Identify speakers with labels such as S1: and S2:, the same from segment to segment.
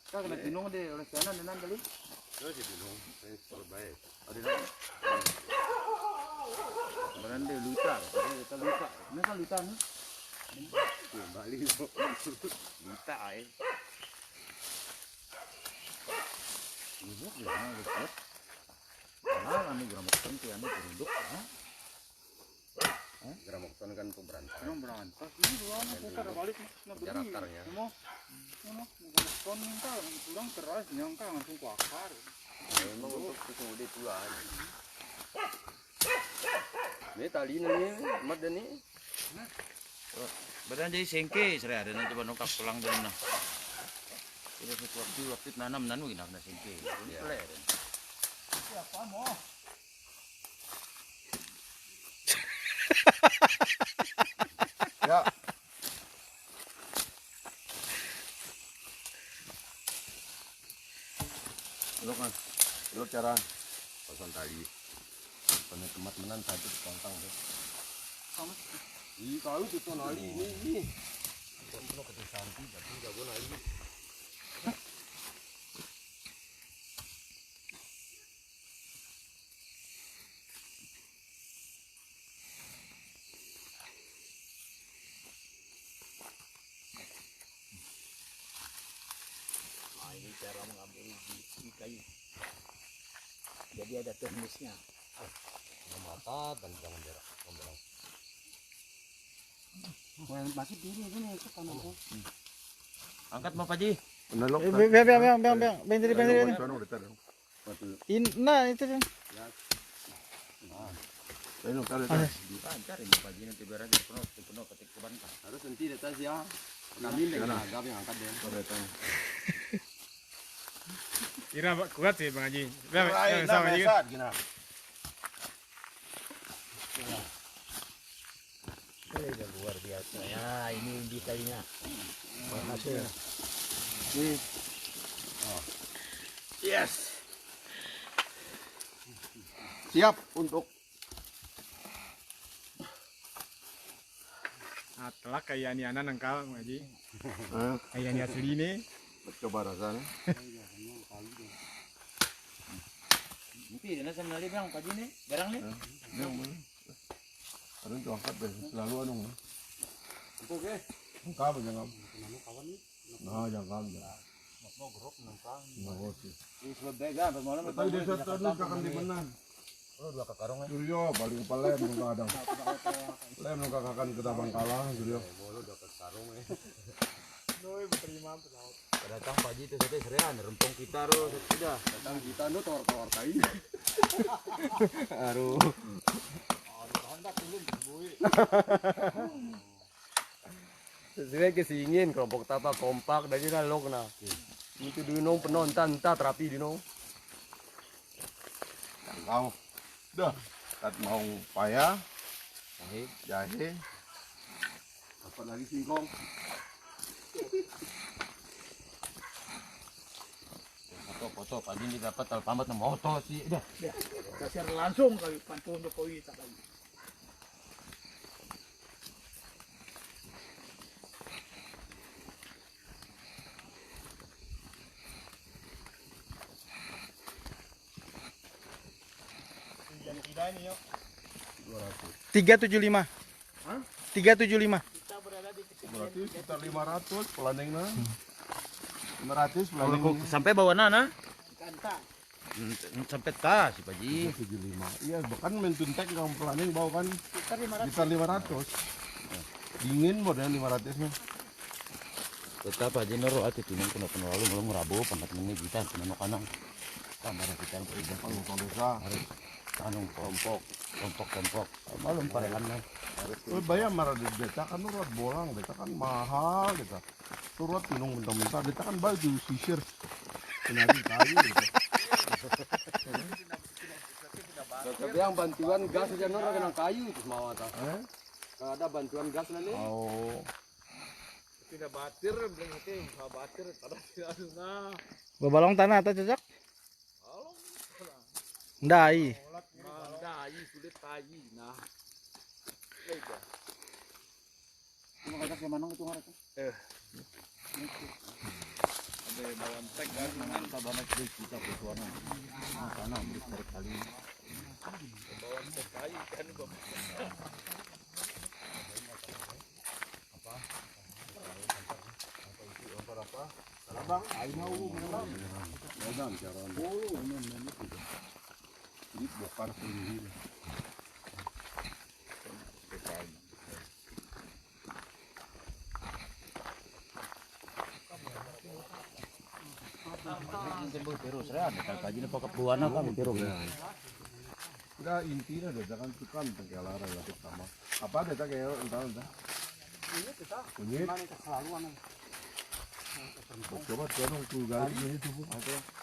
S1: Kau kena gunung deh oleh sana dan kali.
S2: Terus di gunung, baik.
S1: Ada nak. Beranda luta, kita luta. Mana kan luta ni?
S2: Bali
S1: Luta Ini gimana betul? Nah, kami gramokton tu yang beruduk.
S2: Gramokton kan pemberantas.
S1: Berantas. Ini dua anak kita dah balik nak beli.
S2: Karakternya.
S1: Semua. Gramokton minta pulang keras nyangka langsung bakar.
S2: Memang untuk kemudian pula. Ini tali ni, mat ni.
S1: Badan jadi sengke, saya ada nanti coba nongkap pulang dan nah. Ini waktu nanam nanu gina kena sengke. Ini peler. Siapa mau?
S2: Ya. Lo cara pasang tali. Punya tempat menan satu pontang tu.
S1: Sama.
S2: Ih, kau tu tu nali ini. Kalau kata santi, tapi jago nali.
S1: Nah, ini cara mengambil biji kayu. Jadi ada teknisnya.
S2: Mata dan jangan jarak.
S1: Masih diri ini itu kan aku. Angkat Pak Haji.
S2: Nalok.
S3: Biang dari. Nah itu kan.
S2: Ayo kalau
S1: Lancar ini Pak Haji nanti biar aja penuh ketik ke bantah.
S2: harus nanti di atas ya. Kami dengan agak yang angkat deh.
S3: Kira kuat sih Bang Haji.
S2: Sama aja. Gina.
S1: Luar biasa. Ya, ini detailnya. Makasih.
S2: Ini. Oh. Yes. Siap untuk
S3: Telah kayak ni anak nangkal Bang Haji. Kayak ni asli ni.
S2: coba rasanya.
S1: Nanti dia sama lagi Bang Pak Haji nih, garang nih.
S2: Ada tu angkat deh, selalu anu.
S1: Oke.
S2: Angkat jangan. Nah, jangan.
S1: Mau grup nangkang.
S2: Nah, sih.
S1: Ini selebih kan, bermalam
S2: Tapi di sana tu akan di mana?
S1: Oh, dua kekarung ya.
S2: Suryo balik ke lem nunggu ada. Lem nunggu akan kita Bangkalan Suryo. Bolo udah kekarung ya.
S3: Noi berterima pelaut.
S1: Datang Pak Haji itu saja serian, rempong kita terus sudah.
S2: Datang kita nu tawar-tawar kain. Aduh. Sesuai kesingin kelompok tata kompak dan juga lok nah. Itu dulu penonton tak terapi dino. Kau dah kat mau payah jahe dapat lagi singkong.
S1: Foto-foto Pak Haji ini dapat alfamart moto sih. Udah.
S3: Kasih langsung kali pantun Jokowi tak lagi. Ini yuk. 375. Hah? 375. Kita berada di
S2: Berarti sekitar 500 planingnya. 500 planning.
S1: Sampai bawah nana?
S3: Kanta.
S1: Sampai tas Pak Haji.
S2: 75. Iya, bahkan mentuntek yang planning bawa kan
S3: Sekitar 500.
S2: sekitar 500. Dingin model 500-nya.
S1: Tetap Pak Haji nero ati tinang kena lalu belum ngerabu pangkat mengi kita kena kanang. Tambah kita kerja
S2: Kalau desa
S1: kanung kelompok. Malam parehan mah.
S2: bayar marah di desa kan urat bolang, desa kan mahal desa. Surat minum mentah-mentah, desa kan baju sisir. Kenari kayu gitu. Tapi yang bantuan gas aja nora kena kayu itu mau ada. Ada bantuan gas nanti. Oh. tidak batir, bilang hati nggak batir, kada tidak ada.
S4: Babalong tanah atau cocok?
S2: Kalau
S4: Ndai.
S2: mandai sulit tayi, nah. Baiklah.
S1: Cuma kata si Manong itu ngarep.
S2: Ada bawaan tek kan,
S1: Mantap banget sih kita petuana. Sana beri kali.
S2: bawaan tek tayi kan kok.
S1: Bang, ayo mau menang. Jangan cara. Oh, ini bokar sendiri. Terus ya, kaji ni pakai buana kan terus.
S2: Enggak intinya ada jangan tukang tenggelara ya sama. Apa ada kayak entah. Kunyit. Coba tanong tuh gali ini tuh bu.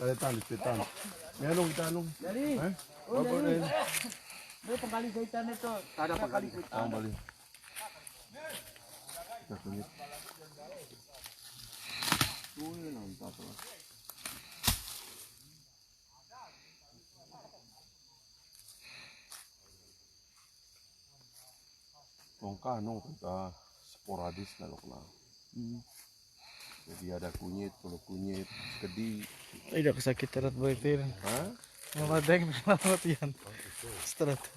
S2: Ada tandis petan. Menong tanong.
S1: Jadi,
S2: Apa ini?
S1: dia pengkali jahitan itu. Ada pengkali jahitan.
S2: Kembali. Kita kunyit. Tuh mantap lah. Kanong kita sporadis kalau kena. Jadi ada kunyit, kalau kunyit, kedi.
S4: Tidak kesakitan berarti.
S2: Hah?
S4: Ngeladeng latihan. Setelah itu.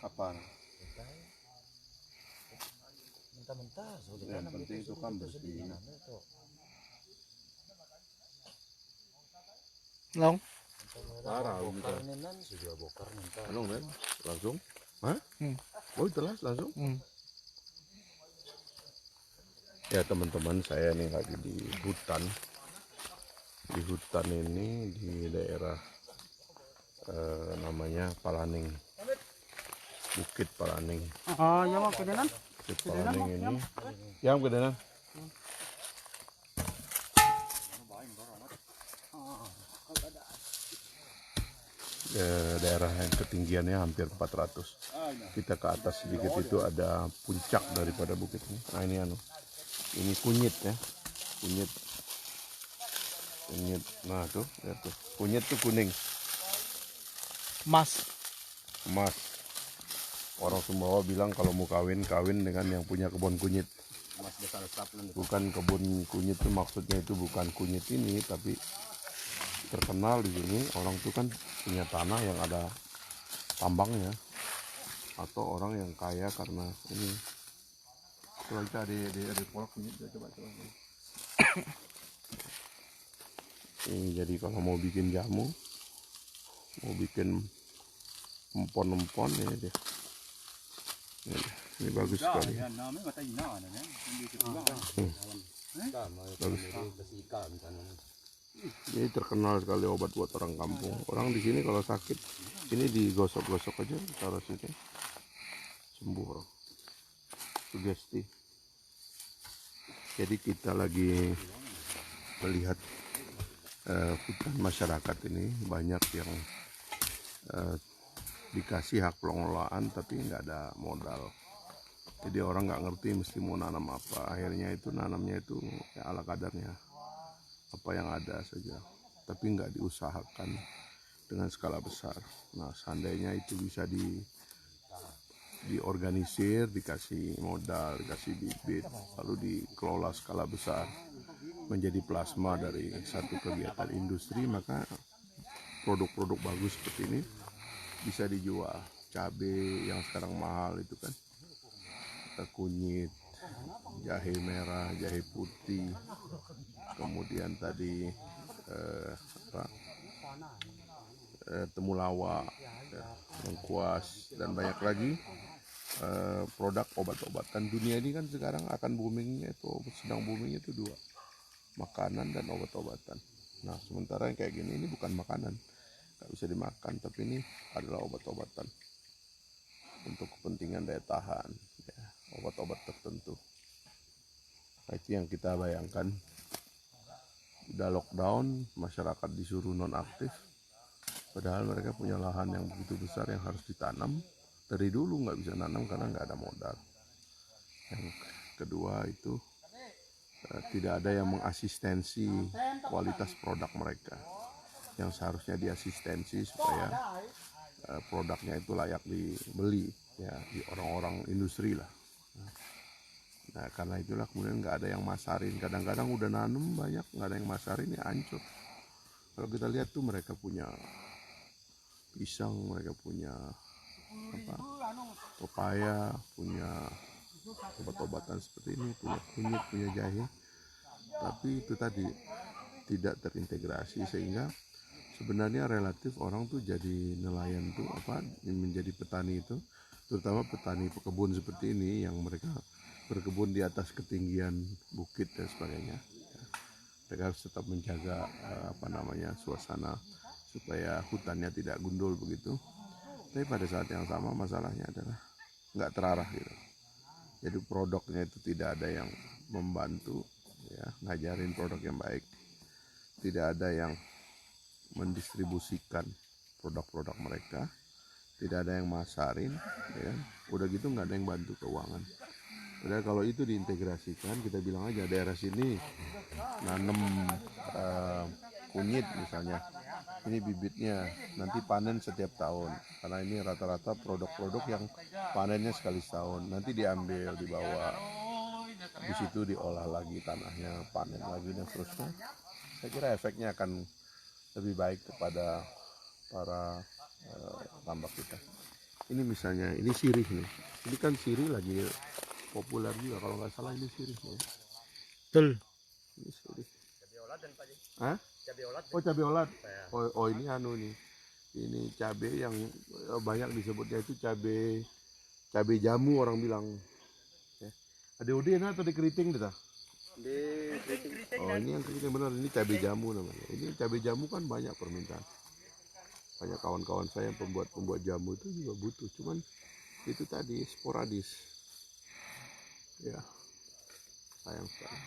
S2: Apa?
S1: Mentah-mentah.
S2: Yang penting itu kan bersih.
S4: Long.
S2: Parah, minta.
S1: Sudah bokar mentah.
S2: Anong men? Langsung? Hah? Oh, telas langsung? Ya teman-teman, saya nih lagi di hutan. Di hutan ini di daerah namanya Palaning. Bukit Palaning.
S4: Oh, ya mau kedenan?
S2: Bukit Palaning ini. Yang kedenan. Daerah yang ketinggiannya hampir 400. Kita ke atas sedikit itu ada puncak daripada bukit ini. Nah ini ini kunyit ya, kunyit. Nah tuh, ya tuh. Kunyit tuh kuning,
S4: Mas.
S2: emas. Orang Sumbawa bilang kalau mau kawin dengan yang punya kebun kunyit. Bukan kebun kunyit itu maksudnya itu bukan kunyit ini, tapi terkenal di sini orang itu kan punya tanah yang ada tambangnya atau orang yang kaya karena ini. Coba kita ada pola kunyit, coba. Ini jadi kalau mau bikin jamu, mau bikin empon ini dia. Ini bagus sekali. Bagus. Ini terkenal sekali obat buat orang kampung. Orang di sini kalau sakit, ini digosok-gosok aja, taruh sini, sembuh orang. Sugesti. Jadi kita lagi melihat hutan masyarakat ini banyak yang dikasih hak pengelolaan tapi nggak ada modal. Jadi orang nggak ngerti mesti mau nanam apa. Akhirnya itu nanamnya itu ya ala kadarnya. Apa yang ada saja, tapi nggak diusahakan dengan skala besar. Nah, seandainya itu bisa diorganisir, dikasih modal, dikasih bibit, lalu dikelola skala besar, menjadi plasma dari satu kegiatan industri, maka produk-produk bagus seperti ini bisa dijual. Cabai yang sekarang mahal itu kan, kunyit, jahe merah, jahe putih, kemudian tadi temulawak, lengkuas, dan banyak lagi produk obat-obatan. Dunia ini kan sekarang akan boomingnya itu, sedang boomingnya itu dua, makanan dan obat-obatan. Nah sementara yang kayak gini ini bukan makanan, nggak bisa dimakan, tapi ini adalah obat-obatan untuk kepentingan daya tahan, ya, obat-obat tertentu. Nah, itu yang kita bayangkan. Udah lockdown, masyarakat disuruh nonaktif, padahal mereka punya lahan yang begitu besar yang harus ditanam. Dari dulu nggak bisa nanam karena nggak ada modal. Yang kedua itu tidak ada yang mengasistensi kualitas produk mereka yang seharusnya diasistensi supaya produknya itu layak dibeli ya di orang-orang industri lah. Nah karena itulah kemudian nggak ada yang masarin, kadang-kadang udah nanam banyak nggak ada yang masarin ya hancur. Kalau kita lihat tuh mereka punya pisang, mereka punya pepaya, punya obat-obatan seperti ini, punya kunyit, punya jahe, tapi itu tadi tidak terintegrasi sehingga sebenarnya relatif orang tuh jadi nelayan tuh menjadi petani itu, terutama petani pekebun seperti ini yang mereka berkebun di atas ketinggian bukit dan sebagainya. Mereka harus tetap menjaga suasana supaya hutannya tidak gundul begitu. Tapi pada saat yang sama masalahnya adalah nggak terarah gitu. Jadi produknya itu tidak ada yang membantu ya ngajarin produk yang baik. Tidak ada yang mendistribusikan produk-produk mereka. Tidak ada yang masarin ya. Udah gitu nggak ada yang bantu keuangan. Padahal kalau itu diintegrasikan, kita bilang aja daerah sini nanam kunyit misalnya, ini bibitnya nanti panen setiap tahun karena ini rata-rata produk-produk yang panennya sekali setahun, nanti diambil dibawa di situ diolah lagi tanahnya, panen lagi dan seterusnya. Saya kira efeknya akan lebih baik kepada para tambak kita. Ini misalnya ini sirih nih, ini kan sirih lagi populer juga kalau nggak salah, ini sirih ya.
S4: Betul.
S2: Ini sirih. Hah? Oh cabai olat. Oh ini nih. Ini cabai yang banyak disebutnya itu cabai jamu orang bilang. Ya. Ada udah atau di keriting dah? Di keriting. Oh ini yang keriting benar, ini cabai jamu namanya. Ini cabai jamu kan banyak permintaan. Banyak kawan-kawan saya yang pembuat jamu itu juga butuh, cuman itu tadi sporadis. Ya, sayang sekali.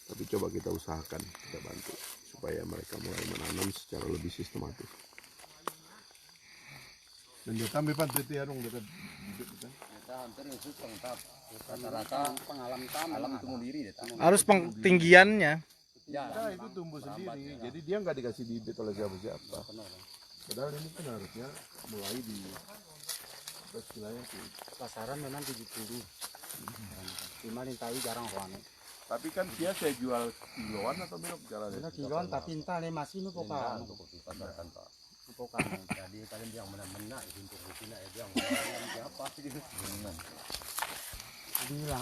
S2: Tapi coba kita usahakan, kita bantu supaya mereka mulai menanam secara lebih sistematis. Dan dia tambah pantai ya dong dekat bibit kan.
S1: Kita hampir susah tap. Rata-rata alam tumbuh diri deh.
S4: Harus tinggiannya.
S1: Ya,
S2: itu tumbuh sendiri. Jadi dia nggak dikasih bibit oleh siapa-siapa. Padahal ini kan harusnya mulai di wilayah
S3: Pasaran memang 70. Cuma tahu jarang orang.
S2: tapi kan dia saya jual kiloan atau berapa
S3: Kita kiloan tapi entah le masih nu poka.
S1: pasarkan Pak.
S3: Poka.
S1: Jadi kalian yang mana-mana untuk di sini dia yang siapa gitu.
S3: Bilang